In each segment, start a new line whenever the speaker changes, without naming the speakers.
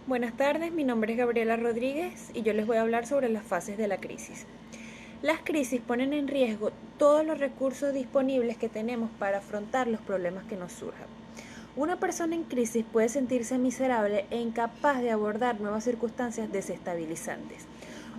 Buenas tardes, mi nombre es Gabriela Rodríguez y yo les voy a hablar sobre las fases de la crisis. Las crisis ponen en riesgo todos los recursos disponibles que tenemos para afrontar los problemas que nos surjan. Una persona en crisis puede sentirse miserable e incapaz de abordar nuevas circunstancias desestabilizantes.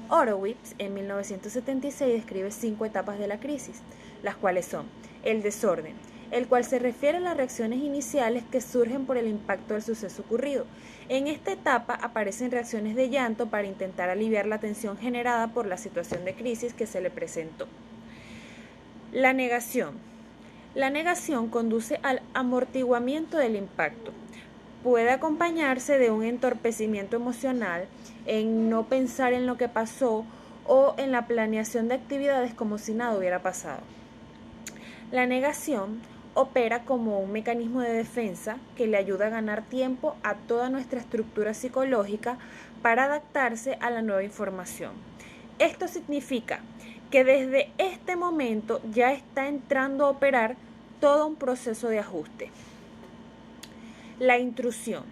Horowitz, en 1976, describe 5 etapas de la crisis, las cuales son el desorden, el cual se refiere a las reacciones iniciales que surgen por el impacto del suceso ocurrido. En esta etapa aparecen reacciones de llanto para intentar aliviar la tensión generada por la situación de crisis que se le presentó. La negación. La negación conduce al amortiguamiento del impacto. Puede acompañarse de un entorpecimiento emocional, en no pensar en lo que pasó o en la planeación de actividades como si nada hubiera pasado. La negación opera como un mecanismo de defensa que le ayuda a ganar tiempo a toda nuestra estructura psicológica para adaptarse a la nueva información. Esto significa que desde este momento ya está entrando a operar todo un proceso de ajuste. La intrusión.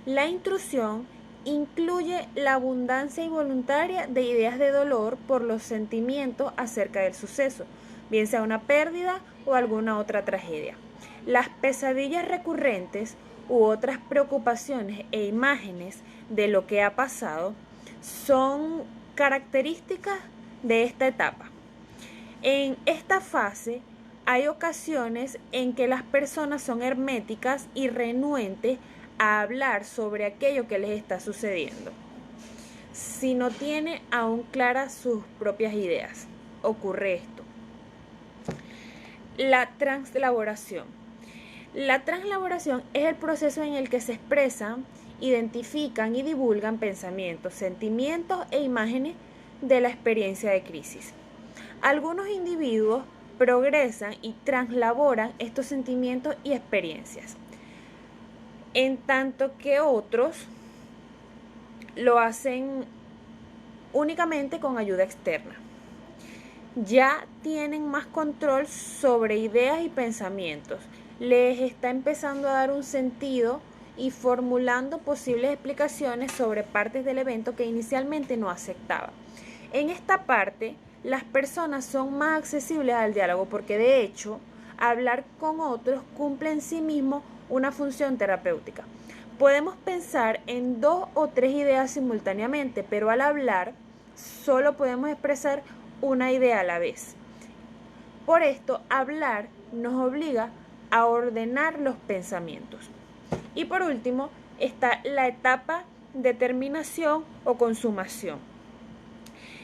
La intrusión incluye la abundancia involuntaria de ideas de dolor por los sentimientos acerca del suceso, bien sea una pérdida o alguna otra tragedia. Las pesadillas recurrentes u otras preocupaciones e imágenes de lo que ha pasado son características de esta etapa. En esta fase hay ocasiones en que las personas son herméticas y renuentes a hablar sobre aquello que les está sucediendo, si no tiene aún claras sus propias ideas. Ocurre esto. La translaboración. La translaboración es el proceso en el que se expresan, identifican y divulgan pensamientos, sentimientos e imágenes de la experiencia de crisis. Algunos individuos progresan y translaboran estos sentimientos y experiencias, en tanto que otros lo hacen únicamente con ayuda externa. Ya tienen más control sobre ideas y pensamientos, les está empezando a dar un sentido y formulando posibles explicaciones sobre partes del evento que inicialmente no aceptaba. En esta parte, las personas son más accesibles al diálogo porque de hecho, hablar con otros cumple en sí mismo una función terapéutica. Podemos pensar en 2 o 3 ideas simultáneamente, pero al hablar solo podemos expresar una idea a la vez. Por esto, hablar nos obliga a ordenar los pensamientos. Y por último, está la etapa de terminación o consumación.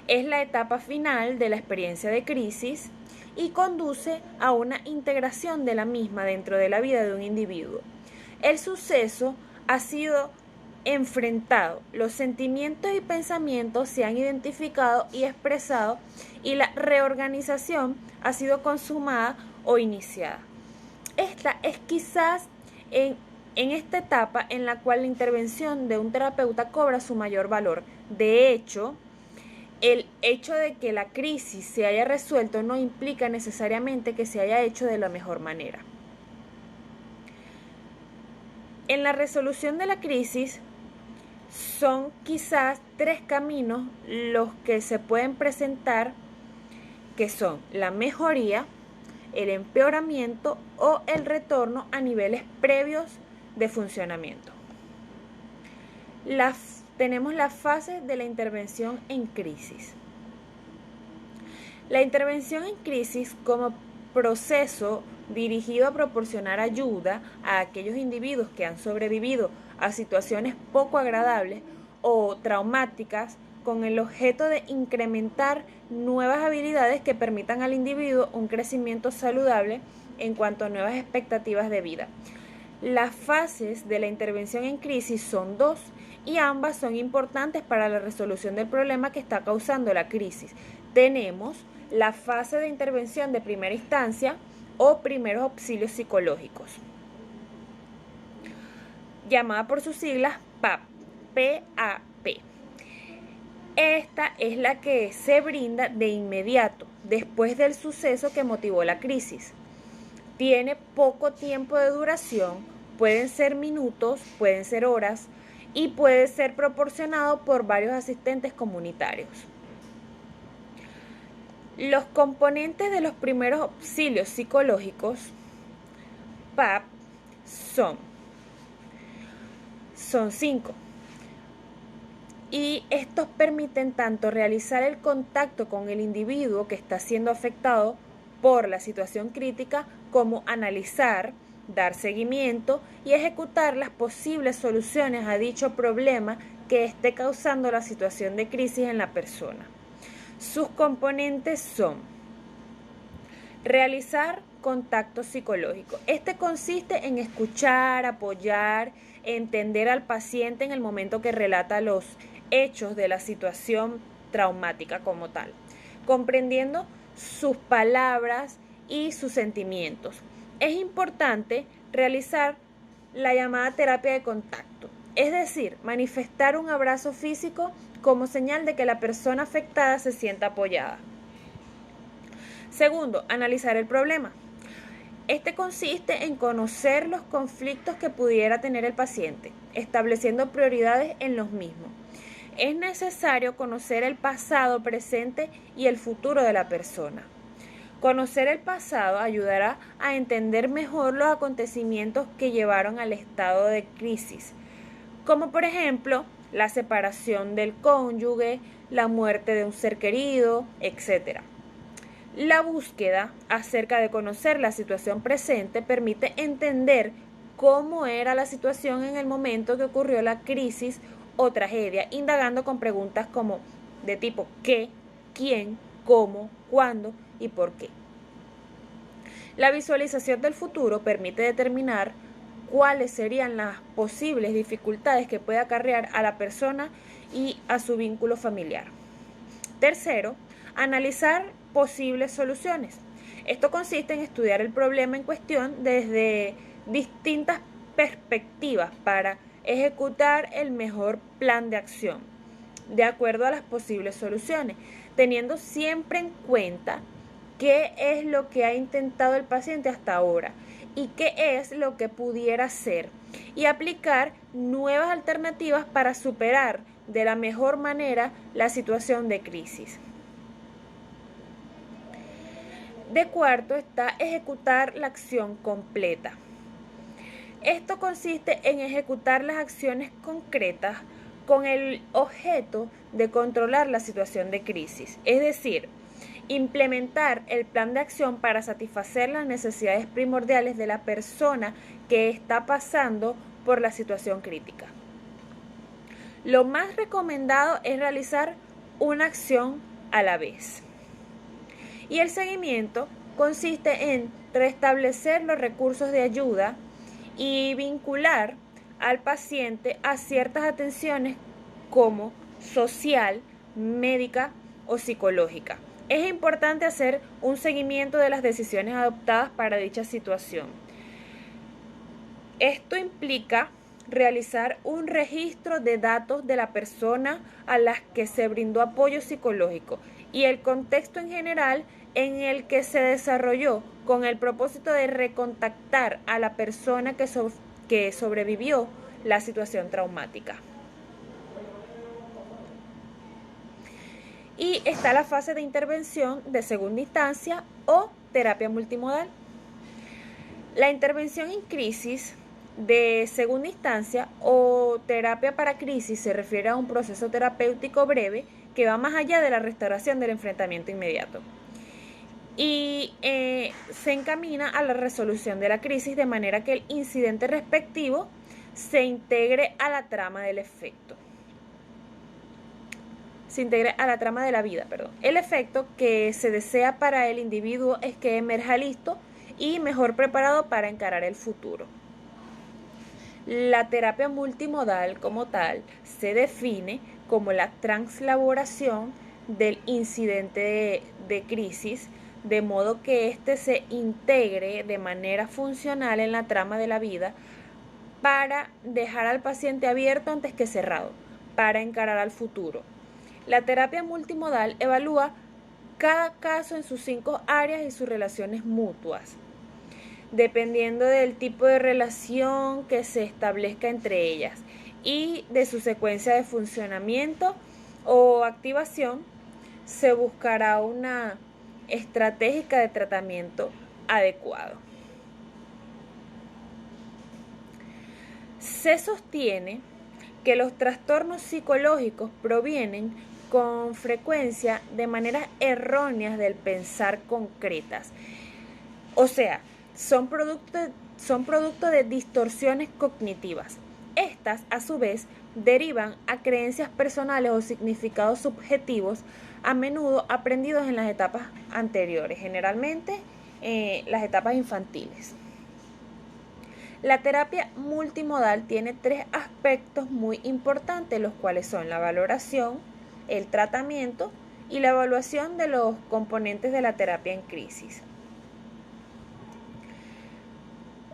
Es la etapa final de la experiencia de crisis y conduce a una integración de la misma dentro de la vida de un individuo. El suceso ha sido enfrentado, los sentimientos y pensamientos se han identificado y expresado y la reorganización ha sido consumada o iniciada. Esta es quizás en esta etapa en la cual la intervención de un terapeuta cobra su mayor valor. De hecho, el hecho de que la crisis se haya resuelto no implica necesariamente que se haya hecho de la mejor manera. En la resolución de la crisis son quizás 3 caminos los que se pueden presentar, que son la mejoría, el empeoramiento o el retorno a niveles previos de funcionamiento. Tenemos la fase de la intervención en crisis. La intervención en crisis como proceso dirigido a proporcionar ayuda a aquellos individuos que han sobrevivido a situaciones poco agradables o traumáticas con el objeto de incrementar nuevas habilidades que permitan al individuo un crecimiento saludable en cuanto a nuevas expectativas de vida. Las fases de la intervención en crisis son 2 y ambas son importantes para la resolución del problema que está causando la crisis. Tenemos la fase de intervención de primera instancia o primeros auxilios psicológicos, llamada por sus siglas PAP, PAP. Esta es la que se brinda de inmediato, después del suceso que motivó la crisis. Tiene poco tiempo de duración, pueden ser minutos, pueden ser horas, y puede ser proporcionado por varios asistentes comunitarios. Los componentes de los primeros auxilios psicológicos, PAP, son 5. Y estos permiten tanto realizar el contacto con el individuo que está siendo afectado por la situación crítica, como analizar, dar seguimiento y ejecutar las posibles soluciones a dicho problema que esté causando la situación de crisis en la persona. Sus componentes son: realizar contacto psicológico. Este consiste en escuchar, apoyar, entender al paciente en el momento que relata los hechos de la situación traumática como tal, comprendiendo sus palabras y sus sentimientos. Es importante realizar la llamada terapia de contacto, es decir, manifestar un abrazo físico como señal de que la persona afectada se sienta apoyada. Segundo, analizar el problema. Este consiste en conocer los conflictos que pudiera tener el paciente, estableciendo prioridades en los mismos. Es necesario conocer el pasado, presente y el futuro de la persona. Conocer el pasado ayudará a entender mejor los acontecimientos que llevaron al estado de crisis, como por ejemplo la separación del cónyuge, la muerte de un ser querido, etc. La búsqueda acerca de conocer la situación presente permite entender cómo era la situación en el momento que ocurrió la crisis o tragedia, indagando con preguntas como de tipo ¿qué?, ¿quién?, ¿cómo?, ¿cuándo? ¿Y por qué? La visualización del futuro permite determinar cuáles serían las posibles dificultades que puede acarrear a la persona y a su vínculo familiar. Tercero, analizar posibles soluciones. Esto consiste en estudiar el problema en cuestión desde distintas perspectivas para ejecutar el mejor plan de acción, de acuerdo a las posibles soluciones, teniendo siempre en cuenta qué es lo que ha intentado el paciente hasta ahora y qué es lo que pudiera hacer, y aplicar nuevas alternativas para superar de la mejor manera la situación de crisis. De cuarto está ejecutar la acción completa. Esto consiste en ejecutar las acciones concretas con el objeto de controlar la situación de crisis, es decir, implementar el plan de acción para satisfacer las necesidades primordiales de la persona que está pasando por la situación crítica. Lo más recomendado es realizar una acción a la vez. Y el seguimiento consiste en restablecer los recursos de ayuda y vincular al paciente a ciertas atenciones como social, médica o psicológica. Es importante hacer un seguimiento de las decisiones adoptadas para dicha situación. Esto implica realizar un registro de datos de la persona a la que se brindó apoyo psicológico y el contexto en general en el que se desarrolló, con el propósito de recontactar a la persona que sobrevivió la situación traumática. Y está la fase de intervención de segunda instancia o terapia multimodal. La intervención en crisis de segunda instancia o terapia para crisis se refiere a un proceso terapéutico breve que va más allá de la restauración del enfrentamiento inmediato y se encamina a la resolución de la crisis de manera que el incidente respectivo se integre a la trama del efecto. Se integre a la trama de la vida, El efecto que se desea para el individuo es que emerja listo y mejor preparado para encarar el futuro. La terapia multimodal como tal se define como la translaboración del incidente de crisis, de modo que éste se integre de manera funcional en la trama de la vida para dejar al paciente abierto antes que cerrado, para encarar al futuro. La terapia multimodal evalúa cada caso en sus 5 áreas y sus relaciones mutuas, dependiendo del tipo de relación que se establezca entre ellas, y de su secuencia de funcionamiento o activación, se buscará una estrategia de tratamiento adecuado. Se sostiene que los trastornos psicológicos provienen con frecuencia de maneras erróneas del pensar concretas. O sea, son producto de distorsiones cognitivas. Estas, a su vez, derivan a creencias personales o significados subjetivos, a menudo aprendidos en las etapas anteriores, generalmente las etapas infantiles. La terapia multimodal tiene 3 aspectos muy importantes, los cuales son la valoración, el tratamiento y la evaluación de los componentes de la terapia en crisis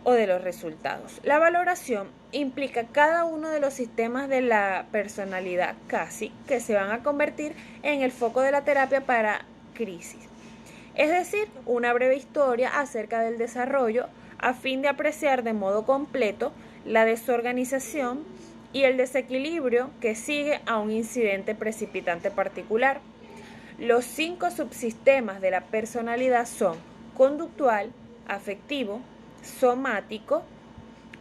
o de los resultados. La valoración implica cada uno de los sistemas de la personalidad casi que se van a convertir en el foco de la terapia para crisis. Es decir, una breve historia acerca del desarrollo a fin de apreciar de modo completo la desorganización y el desequilibrio que sigue a un incidente precipitante particular. Los 5 subsistemas de la personalidad son conductual, afectivo, somático,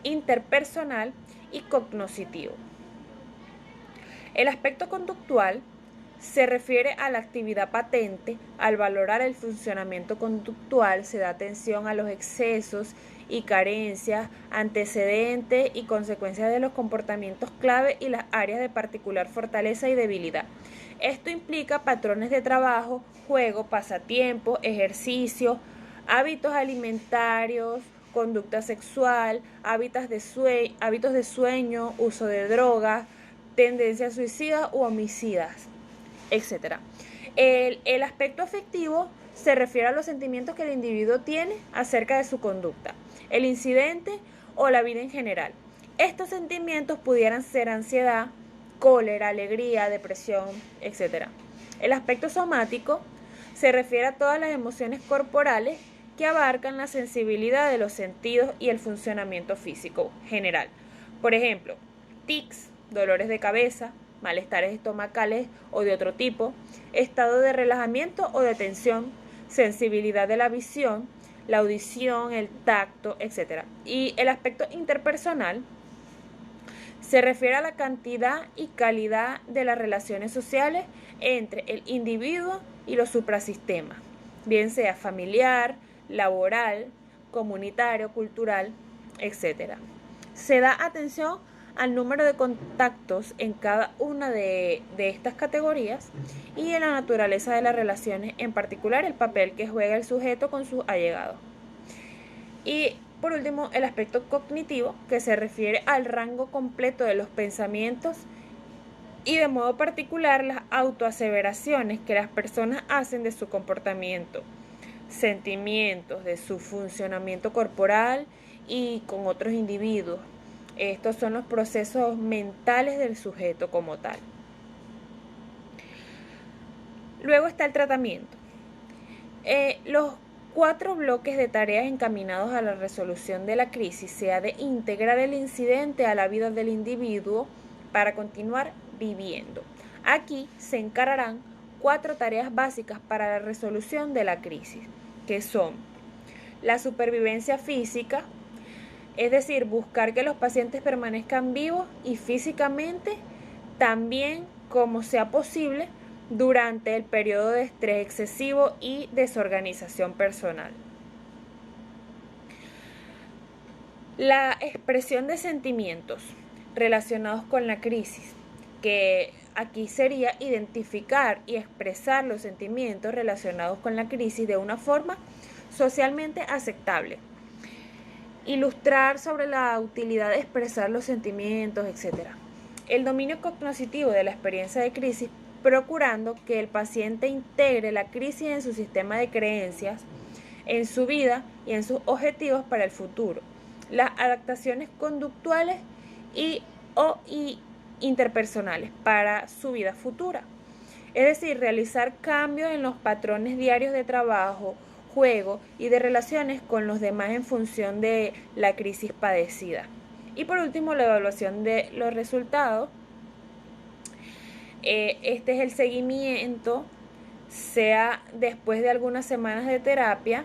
interpersonal y cognoscitivo. El aspecto conductual se refiere a la actividad patente. Al valorar el funcionamiento conductual se da atención a los excesos y carencias, antecedentes y consecuencias de los comportamientos clave y las áreas de particular fortaleza y debilidad. Esto implica patrones de trabajo, juego, pasatiempo, ejercicio, hábitos alimentarios, conducta sexual, hábitos de sueño, uso de drogas, tendencias suicidas u homicidas, etc. El aspecto afectivo se refiere a los sentimientos que el individuo tiene acerca de su conducta, el incidente o la vida en general. Estos sentimientos pudieran ser ansiedad, cólera, alegría, depresión, etc. El aspecto somático se refiere a todas las emociones corporales que abarcan la sensibilidad de los sentidos y el funcionamiento físico general. Por ejemplo, tics, dolores de cabeza, malestares estomacales o de otro tipo, estado de relajamiento o de tensión, sensibilidad de la visión, la audición, el tacto, etc. Y el aspecto interpersonal se refiere a la cantidad y calidad de las relaciones sociales entre el individuo y los suprasistemas, bien sea familiar, laboral, comunitario, cultural, etc. Se da atención al número de contactos en cada una de estas categorías y en la naturaleza de las relaciones, en particular el papel que juega el sujeto con sus allegados. Y por último, el aspecto cognitivo, que se refiere al rango completo de los pensamientos y de modo particular las autoaseveraciones que las personas hacen de su comportamiento, sentimientos, de su funcionamiento corporal y con otros individuos. Estos son los procesos mentales del sujeto como tal. Luego está el tratamiento. Los 4 bloques de tareas encaminados a la resolución de la crisis se ha de integrar el incidente a la vida del individuo para continuar viviendo. Aquí se encararán 4 tareas básicas para la resolución de la crisis, que son la supervivencia física, es decir, buscar que los pacientes permanezcan vivos y físicamente, también como sea posible, durante el periodo de estrés excesivo y desorganización personal. La expresión de sentimientos relacionados con la crisis, que aquí sería identificar y expresar los sentimientos relacionados con la crisis de una forma socialmente aceptable. Ilustrar sobre la utilidad de expresar los sentimientos, etc. El dominio cognoscitivo de la experiencia de crisis, procurando que el paciente integre la crisis en su sistema de creencias, en su vida y en sus objetivos para el futuro. Las adaptaciones conductuales y interpersonales para su vida futura. Es decir, realizar cambios en los patrones diarios de trabajo, juego y de relaciones con los demás en función de la crisis padecida. Y por último, la evaluación de los resultados. Este es el seguimiento, sea después de algunas semanas de terapia,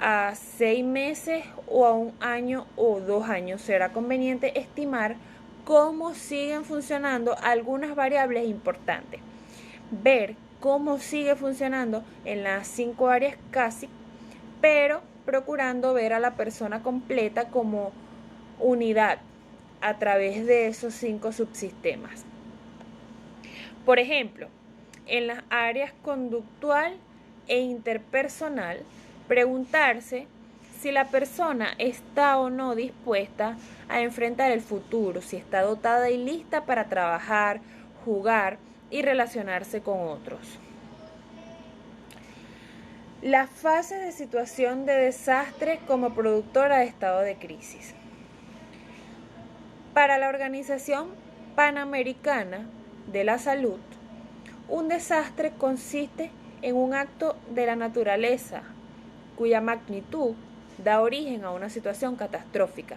a 6 meses o a 1 año o 2 años. Será conveniente estimar cómo siguen funcionando algunas variables importantes. Ver cómo sigue funcionando en las 5 áreas CASIC, pero procurando ver a la persona completa como unidad a través de esos 5 subsistemas. Por ejemplo, en las áreas conductual e interpersonal, preguntarse si la persona está o no dispuesta a enfrentar el futuro, si está dotada y lista para trabajar, jugar y relacionarse con otros. Las fases de situación de desastre como productora de estado de crisis. Para la Organización Panamericana de la Salud, un desastre consiste en un acto de la naturaleza cuya magnitud da origen a una situación catastrófica.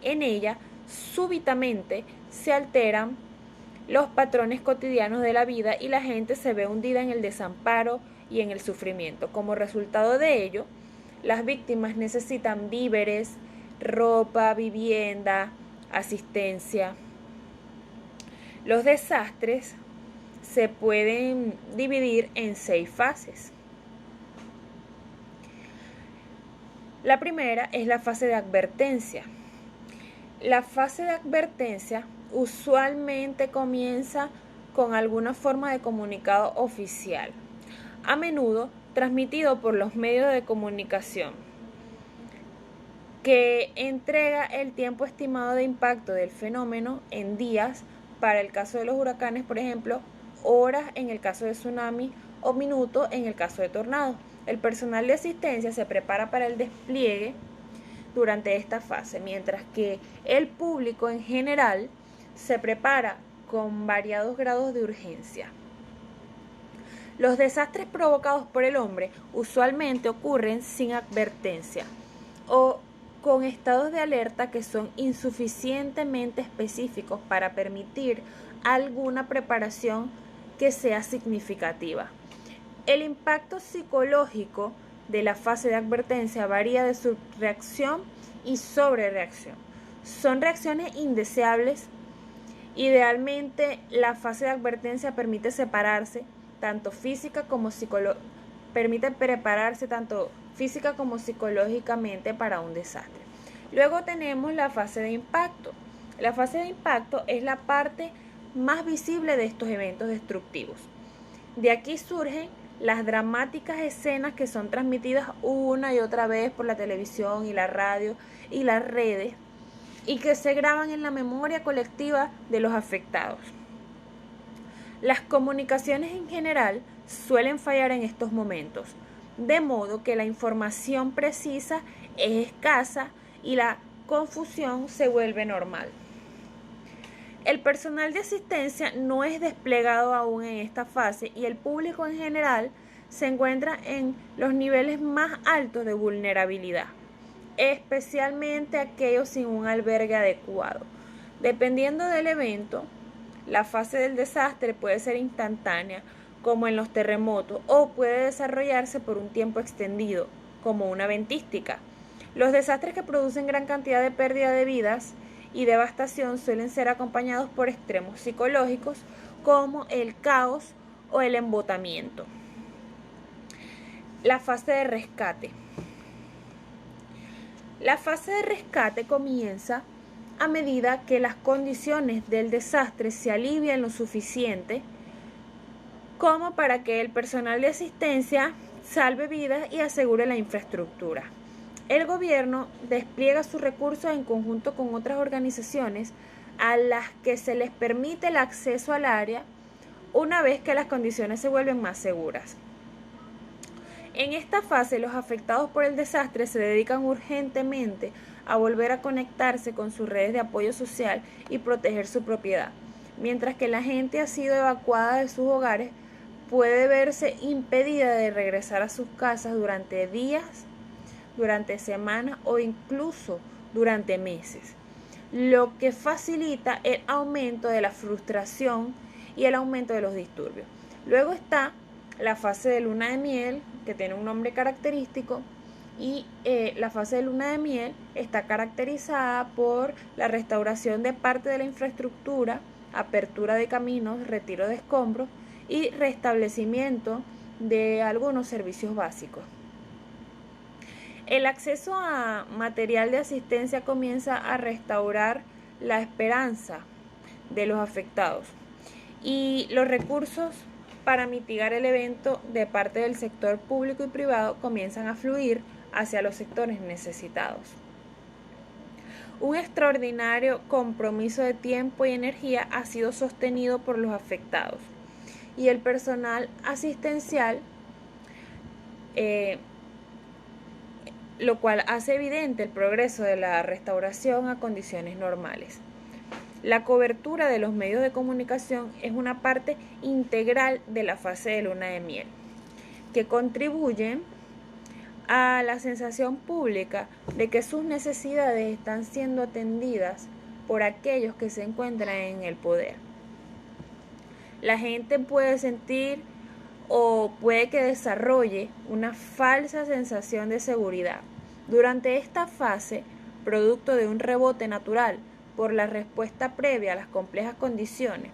En ella, súbitamente, se alteran los patrones cotidianos de la vida y la gente se ve hundida en el desamparo y en el sufrimiento. Como resultado de ello, las víctimas necesitan víveres, ropa, vivienda, asistencia. Los desastres se pueden dividir en 6 fases. La primera es la fase de advertencia. La fase de advertencia usualmente comienza con alguna forma de comunicado oficial, a menudo transmitido por los medios de comunicación, que entrega el tiempo estimado de impacto del fenómeno en días para el caso de los huracanes, por ejemplo, horas en el caso de tsunami o minutos en el caso de tornado. El personal de asistencia se prepara para el despliegue durante esta fase, mientras que el público en general se prepara con variados grados de urgencia. Los desastres provocados por el hombre usualmente ocurren sin advertencia o con estados de alerta que son insuficientemente específicos para permitir alguna preparación que sea significativa. El impacto psicológico de la fase de advertencia varía de su reacción y sobrereacción. Son reacciones indeseables. Idealmente, la fase de advertencia permite separarse tanto física como permite prepararse tanto física como psicológicamente para un desastre. Luego tenemos la fase de impacto. La fase de impacto es la parte más visible de estos eventos destructivos. De aquí surgen las dramáticas escenas que son transmitidas una y otra vez por la televisión y la radio y las redes y que se graban en la memoria colectiva de los afectados. Las comunicaciones en general suelen fallar en estos momentos, de modo que la información precisa es escasa y la confusión se vuelve normal. El personal de asistencia no es desplegado aún en esta fase y el público en general se encuentra en los niveles más altos de vulnerabilidad, especialmente aquellos sin un albergue adecuado. Dependiendo del evento, la fase del desastre puede ser instantánea, como en los terremotos, o puede desarrollarse por un tiempo extendido, como una ventística. Los desastres que producen gran cantidad de pérdida de vidas y devastación suelen ser acompañados por extremos psicológicos como el caos o el embotamiento. La fase de rescate. La fase de rescate comienza a medida que las condiciones del desastre se alivian lo suficiente como para que el personal de asistencia salve vidas y asegure la infraestructura. El gobierno despliega sus recursos en conjunto con otras organizaciones a las que se les permite el acceso al área una vez que las condiciones se vuelven más seguras. En esta fase, los afectados por el desastre se dedican urgentemente a volver a conectarse con sus redes de apoyo social y proteger su propiedad. Mientras que la gente ha sido evacuada de sus hogares, puede verse impedida de regresar a sus casas durante días, durante semanas o incluso durante meses. lo que facilita el aumento de la frustración y el aumento de los disturbios. Luego está la fase de luna de miel, que tiene un nombre característico, y la fase de luna de miel está caracterizada por la restauración de parte de la infraestructura, apertura de caminos, retiro de escombros y restablecimiento de algunos servicios básicos. El acceso a material de asistencia comienza a restaurar la esperanza de los afectados y los recursos para mitigar el evento de parte del sector público y privado comienzan a fluir hacia los sectores necesitados. Un extraordinario compromiso de tiempo y energía ha sido sostenido por los afectados y el personal asistencial, lo cual hace evidente el progreso de la restauración a condiciones normales. La cobertura de los medios de comunicación es una parte integral de la fase de luna de miel, que contribuye a la sensación pública de que sus necesidades están siendo atendidas por aquellos que se encuentran en el poder. La gente puede sentir o puede que desarrolle una falsa sensación de seguridad. Durante esta fase, producto de un rebote natural por la respuesta previa a las complejas condiciones,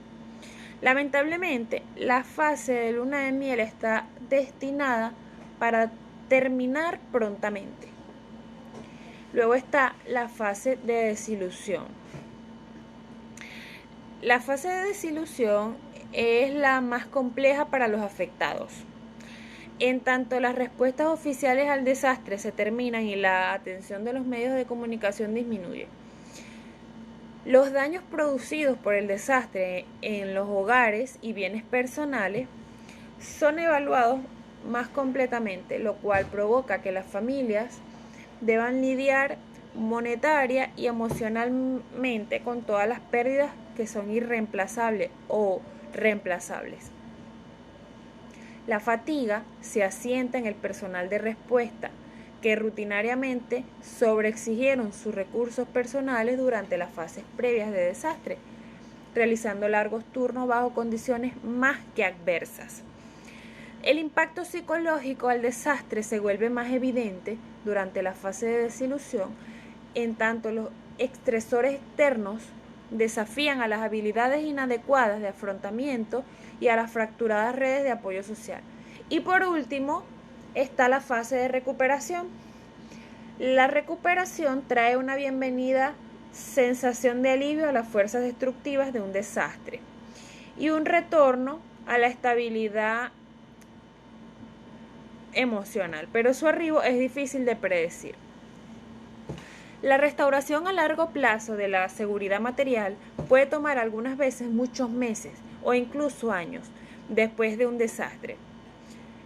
lamentablemente, la fase de luna de miel está destinada para terminar prontamente. Luego está la fase de desilusión. La fase de desilusión es la más compleja para los afectados. En tanto las respuestas oficiales al desastre se terminan y la atención de los medios de comunicación disminuye, los daños producidos por el desastre en los hogares y bienes personales son evaluados más completamente, lo cual provoca que las familias deban lidiar monetaria y emocionalmente con todas las pérdidas que son irreemplazables o reemplazables. La fatiga se asienta en el personal de respuesta, que rutinariamente sobreexigieron sus recursos personales durante las fases previas de desastre, realizando largos turnos bajo condiciones más que adversas. El impacto psicológico al desastre se vuelve más evidente durante la fase de desilusión, en tanto los estresores externos desafían a las habilidades inadecuadas de afrontamiento y a las fracturadas redes de apoyo social. Y por último, está la fase de recuperación. La recuperación trae una bienvenida sensación de alivio a las fuerzas destructivas de un desastre y un retorno a la estabilidad emocional, pero su arribo es difícil de predecir. La restauración a largo plazo de la seguridad material puede tomar algunas veces muchos meses o incluso años después de un desastre.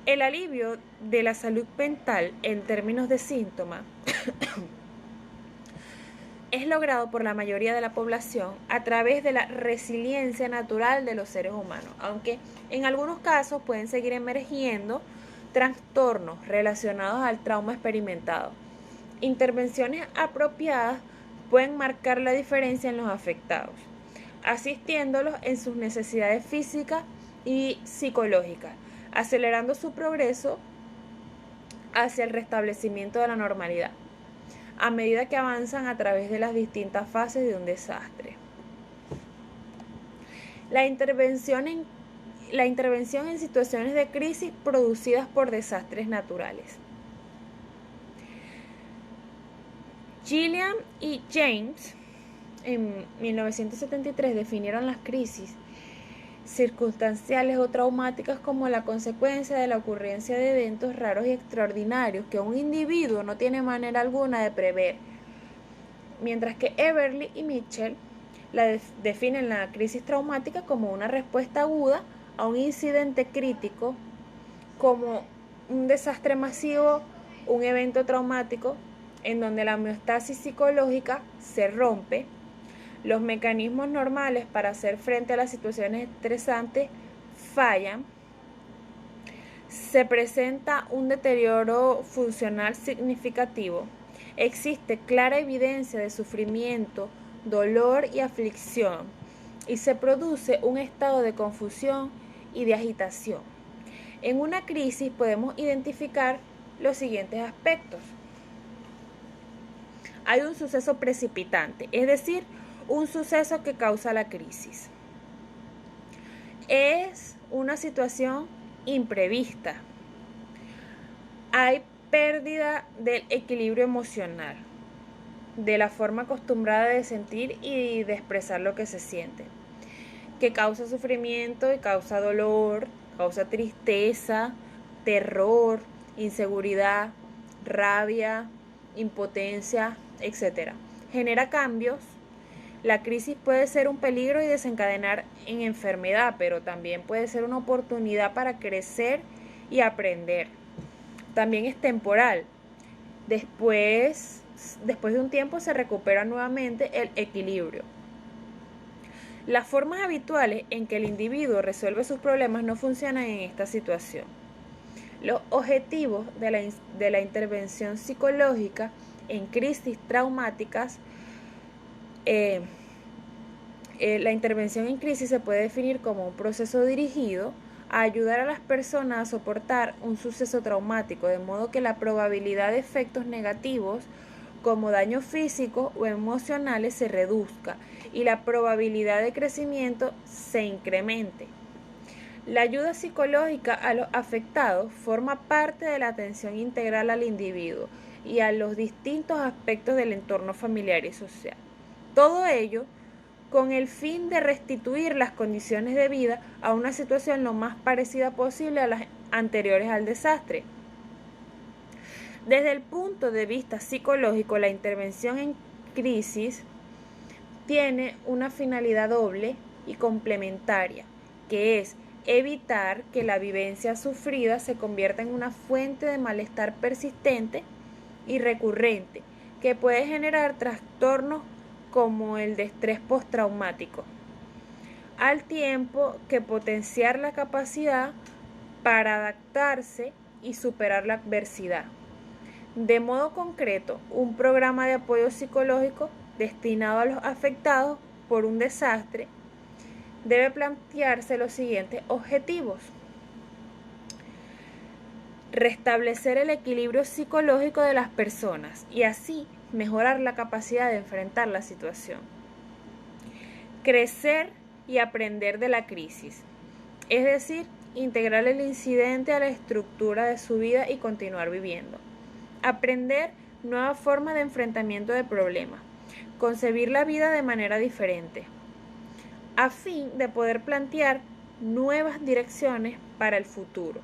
El alivio de la salud mental en términos de síntomas es logrado por la mayoría de la población a través de la resiliencia natural de los seres humanos, aunque en algunos casos pueden seguir emergiendo trastornos relacionados al trauma experimentado. Intervenciones apropiadas pueden marcar la diferencia en los afectados, asistiéndolos en sus necesidades físicas y psicológicas, acelerando su progreso hacia el restablecimiento de la normalidad, a medida que avanzan a través de las distintas fases de un desastre. La intervención en situaciones de crisis producidas por desastres naturales. Gilliam y James en 1973 definieron las crisis circunstanciales o traumáticas como la consecuencia de la ocurrencia de eventos raros y extraordinarios que un individuo no tiene manera alguna de prever, mientras que Everly y Mitchell definen la crisis traumática como una respuesta aguda a un incidente crítico, como un desastre masivo, un evento traumático en donde la homeostasis psicológica se rompe, los mecanismos normales para hacer frente a las situaciones estresantes fallan, se presenta un deterioro funcional significativo, existe clara evidencia de sufrimiento dolor y aflicción, y se produce un estado de confusión y de agitación. En una crisis podemos identificar los siguientes aspectos. Hay un suceso precipitante, es decir, un suceso que causa la crisis. Es una situación imprevista. Hay pérdida del equilibrio emocional, de la forma acostumbrada de sentir y de expresar lo que se siente, que causa sufrimiento y causa dolor, causa tristeza, terror, inseguridad, rabia, impotencia, etc. Genera cambios. La crisis puede ser un peligro y desencadenar en enfermedad, pero también puede ser una oportunidad para crecer y aprender. También es temporal. Después de un tiempo se recupera nuevamente el equilibrio. Las formas habituales en que el individuo resuelve sus problemas no funcionan en esta situación. Los objetivos de la intervención psicológica en crisis traumáticas. La intervención en crisis se puede definir como un proceso dirigido a ayudar a las personas a soportar un suceso traumático, de modo que la probabilidad de efectos negativos como daños físicos o emocionales se reduzca y la probabilidad de crecimiento se incremente. La ayuda psicológica a los afectados forma parte de la atención integral al individuo y a los distintos aspectos del entorno familiar y social. Todo ello con el fin de restituir las condiciones de vida a una situación lo más parecida posible a las anteriores al desastre. Desde el punto de vista psicológico, la intervención en crisis tiene una finalidad doble y complementaria, que es evitar que la vivencia sufrida se convierta en una fuente de malestar persistente y recurrente, que puede generar trastornos como el de estrés postraumático, al tiempo que potenciar la capacidad para adaptarse y superar la adversidad. De modo concreto, un programa de apoyo psicológico destinado a los afectados por un desastre debe plantearse los siguientes objetivos: restablecer el equilibrio psicológico de las personas y así mejorar la capacidad de enfrentar la situación. Crecer y aprender de la crisis, es decir, integrar el incidente a la estructura de su vida y continuar viviendo. Aprender nuevas formas de enfrentamiento de problemas. Concebir la vida de manera diferente, a fin de poder plantear nuevas direcciones para el futuro.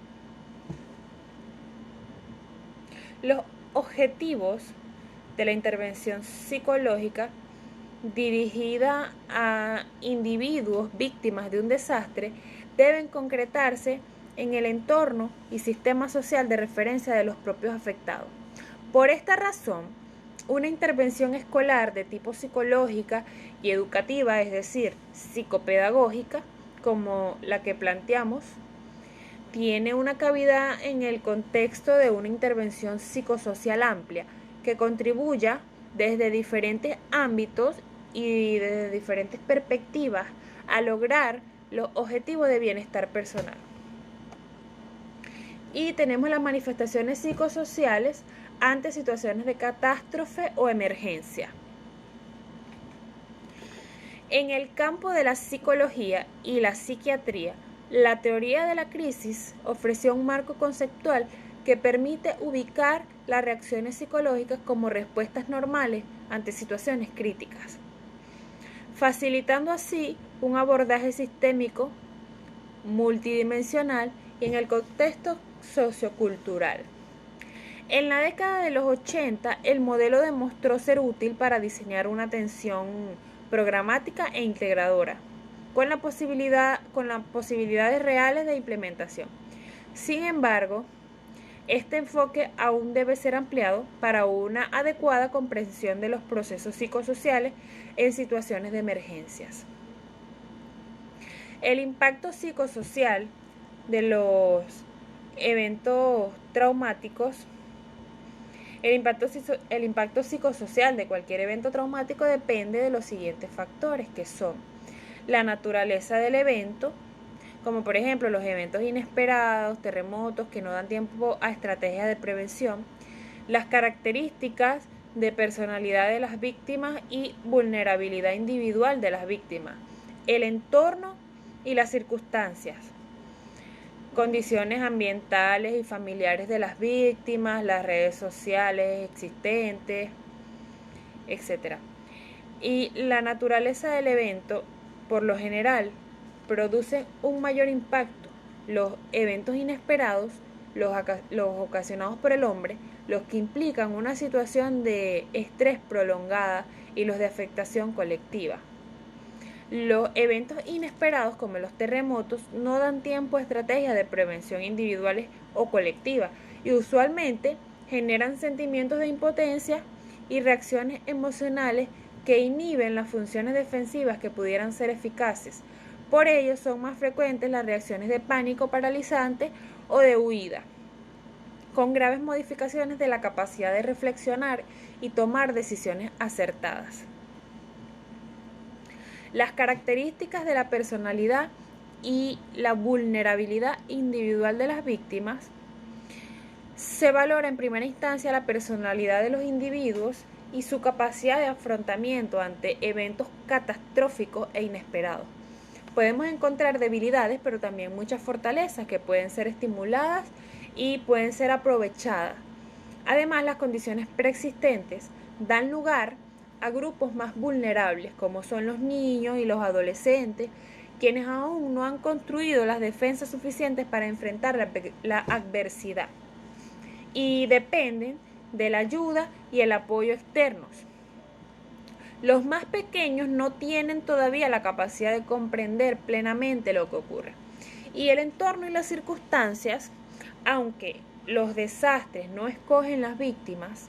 Los objetivos de la intervención psicológica dirigida a individuos víctimas de un desastre deben concretarse en el entorno y sistema social de referencia de los propios afectados. Por esta razón, una intervención escolar de tipo psicológica y educativa, es decir, psicopedagógica, como la que planteamos, tiene una cabida en el contexto de una intervención psicosocial amplia que contribuya desde diferentes ámbitos y desde diferentes perspectivas a lograr los objetivos de bienestar personal. Y tenemos las manifestaciones psicosociales ante situaciones de catástrofe o emergencia. En el campo de la psicología y la psiquiatría, la teoría de la crisis ofreció un marco conceptual que permite ubicar las reacciones psicológicas como respuestas normales ante situaciones críticas, facilitando así un abordaje sistémico, multidimensional y en el contexto sociocultural. En la década de los 80, el modelo demostró ser útil para diseñar una atención programática e integradora, con las posibilidades reales de implementación. Sin embargo, este enfoque aún debe ser ampliado para una adecuada comprensión de los procesos psicosociales en situaciones de emergencias. El impacto psicosocial de los eventos traumáticos El impacto psicosocial de cualquier evento traumático depende de los siguientes factores, que son la naturaleza del evento, como por ejemplo los eventos inesperados, terremotos que no dan tiempo a estrategias de prevención, las características de personalidad de las víctimas y vulnerabilidad individual de las víctimas, el entorno y las circunstancias, condiciones ambientales y familiares de las víctimas, las redes sociales existentes, etc. Y la naturaleza del evento, por lo general, produce un mayor impacto. Los eventos inesperados, los ocasionados por el hombre, los que implican una situación de estrés prolongada y los de afectación colectiva. Los eventos inesperados, como los terremotos, no dan tiempo a estrategias de prevención individuales o colectivas y usualmente generan sentimientos de impotencia y reacciones emocionales que inhiben las funciones defensivas que pudieran ser eficaces. Por ello son más frecuentes las reacciones de pánico paralizante o de huida, con graves modificaciones de la capacidad de reflexionar y tomar decisiones acertadas. Las características de la personalidad y la vulnerabilidad individual de las víctimas. Se valora en primera instancia la personalidad de los individuos y su capacidad de afrontamiento ante eventos catastróficos e inesperados. Podemos encontrar debilidades, pero también muchas fortalezas que pueden ser estimuladas y pueden ser aprovechadas. Además, las condiciones preexistentes dan lugar a grupos más vulnerables, como son los niños y los adolescentes, quienes aún no han construido las defensas suficientes para enfrentar la adversidad y dependen de la ayuda y el apoyo externos. Los más pequeños no tienen todavía la capacidad de comprender plenamente lo que ocurre. Y el entorno y las circunstancias, aunque los desastres no escogen las víctimas,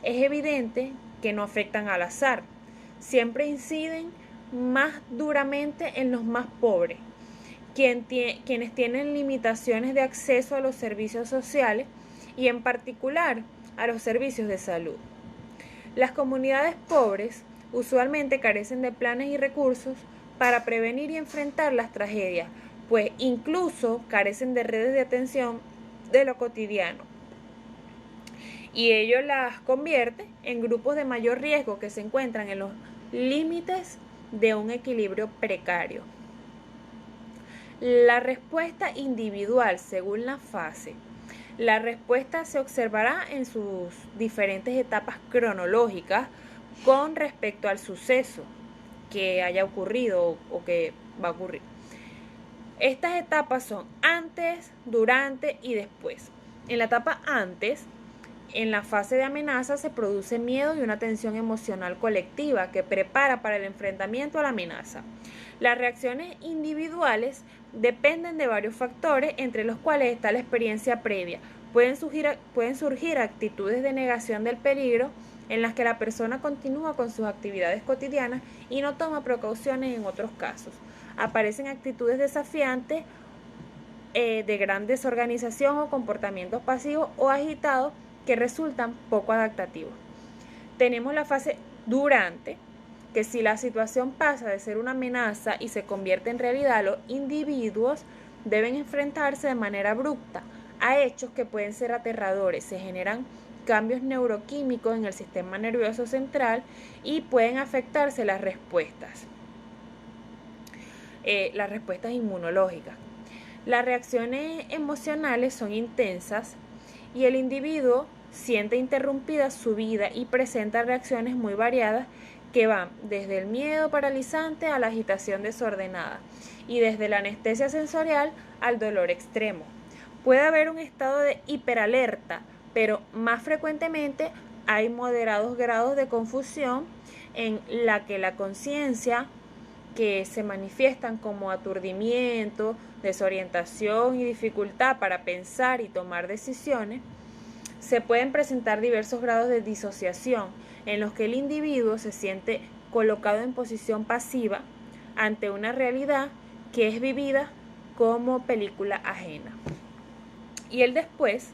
es evidente que no afectan al azar. Siempre inciden más duramente en los más pobres, quienes tienen limitaciones de acceso a los servicios sociales y en particular a los servicios de salud. Las comunidades pobres usualmente carecen de planes y recursos para prevenir y enfrentar las tragedias, pues incluso carecen de redes de atención de lo cotidiano. Y ello las convierte en grupos de mayor riesgo que se encuentran en los límites de un equilibrio precario. La respuesta individual según la fase. La respuesta se observará en sus diferentes etapas cronológicas con respecto al suceso que haya ocurrido o que va a ocurrir. Estas etapas son antes, durante y después. En la etapa antes, en la fase de amenaza, se produce miedo y una tensión emocional colectiva que prepara para el enfrentamiento a la amenaza. Las reacciones individuales dependen de varios factores, entre los cuales está la experiencia previa. Pueden surgir actitudes de negación del peligro en las que la persona continúa con sus actividades cotidianas y no toma precauciones en otros casos. Aparecen actitudes desafiantes de gran desorganización o comportamientos pasivos o agitados que resultan poco adaptativos. Tenemos la fase durante, que si la situación pasa de ser una amenaza y se convierte en realidad, los individuos deben enfrentarse de manera abrupta a hechos que pueden ser aterradores. Se generan cambios neuroquímicos en el sistema nervioso central y pueden afectarse las respuestas inmunológicas. Las reacciones emocionales son intensas y el individuo siente interrumpida su vida y presenta reacciones muy variadas que van desde el miedo paralizante a la agitación desordenada y desde la anestesia sensorial al dolor extremo. Puede haber un estado de hiperalerta, pero más frecuentemente hay moderados grados de confusión en la que la conciencia, que se manifiestan como aturdimiento, desorientación y dificultad para pensar y tomar decisiones. Se pueden presentar diversos grados de disociación en los que el individuo se siente colocado en posición pasiva ante una realidad que es vivida como película ajena. Y el después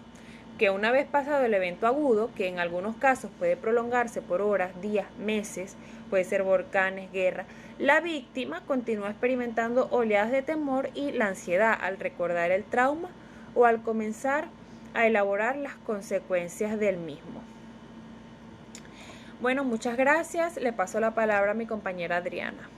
que una vez pasado el evento agudo, que en algunos casos puede prolongarse por horas, días, meses, puede ser volcanes, guerra, la víctima continúa experimentando oleadas de temor y la ansiedad al recordar el trauma o al comenzar a elaborar las consecuencias del mismo. Bueno, muchas gracias. Le paso la palabra a mi compañera Adriana.